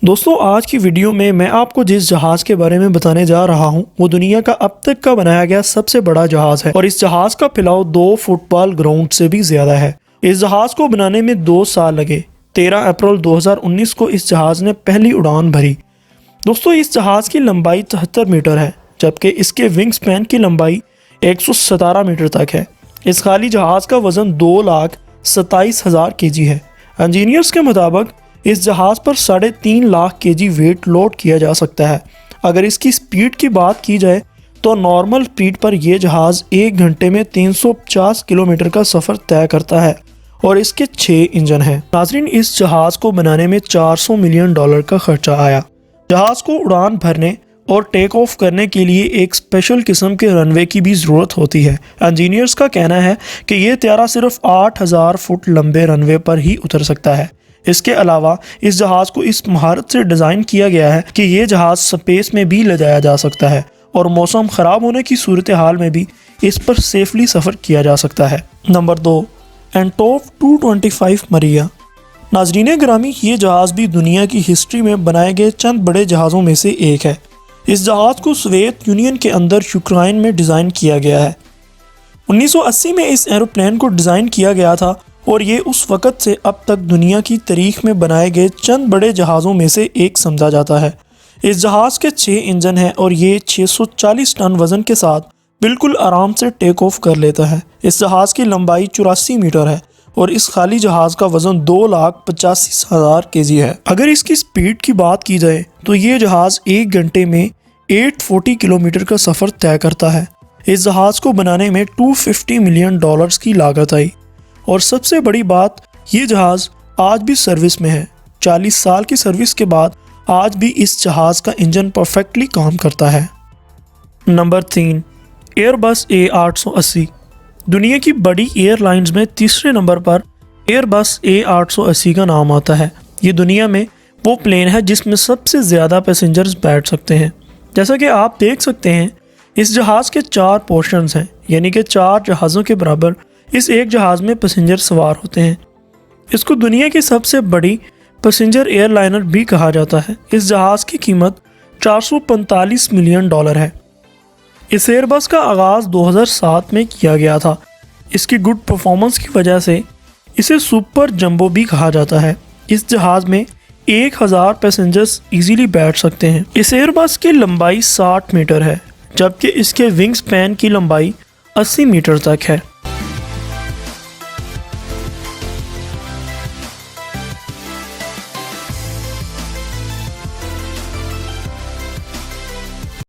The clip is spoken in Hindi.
दोस्तों आज की वीडियो में मैं आपको जिस जहाज़ के बारे में बताने जा रहा हूं वो दुनिया का अब तक का बनाया गया सबसे बड़ा जहाज़ है और इस जहाज़ का फैलाव 2 फुटबॉल ग्राउंड से भी ज़्यादा है। इस जहाज़ को बनाने में 2 साल लगे। 13 अप्रैल 2019 को इस जहाज़ ने पहली उड़ान भरी। दोस्तों इस जहाज़ की लंबाई 73 मीटर है, जबकि इसके विंग स्पैन की लंबाई 117 मीटर तक है। इस खाली जहाज़ का वज़न 2,27,000 kg है। इंजीनियर्स के मुताबिक इस जहाज़ पर 3.5 लाख kg वेट लोड किया जा सकता है। अगर इसकी स्पीड की बात की जाए तो नॉर्मल स्पीड पर यह जहाज़ 1 घंटे में 350 किलोमीटर का सफ़र तय करता है और इसके 6 इंजन हैं। नाज़रीन, इस जहाज़ को बनाने में $400 मिलियन का खर्चा आया। जहाज़ को उड़ान भरने और टेक ऑफ करने के लिए एक स्पेशल किस्म के रनवे की भी ज़रूरत होती है। इंजीनियर्स का कहना है कि यह त्यारा सिर्फ 8,000 फुट लंबे रनवे पर ही उतर सकता है। इसके अलावा इस जहाज़ को इस महारत से डिज़ाइन किया गया है कि ये जहाज़ स्पेस में भी ले जाया जा सकता है और मौसम ख़राब होने की सूरत हाल में भी इस पर सेफली सफ़र किया जा सकता है। नंबर 2, एंटोव 225 मरिया। नाज़रीन ग्रामी, ये जहाज़ भी दुनिया की हिस्ट्री में बनाए गए चंद बड़े जहाज़ों में से एक है। इस जहाज़ को सोवियत यूनियन के अंदर यूक्रेन में डिज़ाइन किया गया है। 1980 में इस एरोप्लेन को डिज़ाइन किया गया था और ये उस वक़्त से अब तक दुनिया की तारीख में बनाए गए चंद बड़े जहाज़ों में से एक समझा जाता है। इस जहाज़ के 6 इंजन हैं और ये 640 टन वज़न के साथ बिल्कुल आराम से टेक ऑफ कर लेता है। इस जहाज़ की लंबाई 84 मीटर है और इस खाली जहाज़ का वज़न 2,85,000 kg है। अगर इसकी स्पीड की बात की जाए तो ये जहाज़ 1 घंटे में 840 किलोमीटर का सफ़र तय करता है। इस जहाज़ को बनाने में $250 मिलियन की लागत आई और सबसे बड़ी बात, ये जहाज़ आज भी सर्विस में है। 40 साल की सर्विस के बाद आज भी इस जहाज़ का इंजन परफेक्टली काम करता है। Number 3, Airbus A880। दुनिया की बड़ी एयरलाइंस में तीसरे नंबर पर एयरबस A880 का नाम आता है। ये दुनिया में वो प्लेन है जिसमें सबसे ज़्यादा पैसेंजर्स बैठ सकते हैं। जैसा कि आप देख सकते हैं, इस जहाज़ के 4 पोर्शंस हैं, यानी कि 4 जहाज़ों के बराबर इस एक जहाज़ में पैसेंजर सवार होते हैं। इसको दुनिया की सबसे बड़ी पैसेंजर एयरलाइनर भी कहा जाता है। इस जहाज़ की कीमत $445 मिलियन है। इस एयरबस का आगाज़ 2007 में किया गया था। इसकी गुड परफॉर्मेंस की वजह से इसे सुपर जंबो भी कहा जाता है। इस जहाज़ में 1000 पैसेंजर्स इजीली बैठ सकते हैं। इस एयरबस की लंबाई 60 मीटर है, जबकि इसके विंग स्पैन की लंबाई 80 मीटर तक है।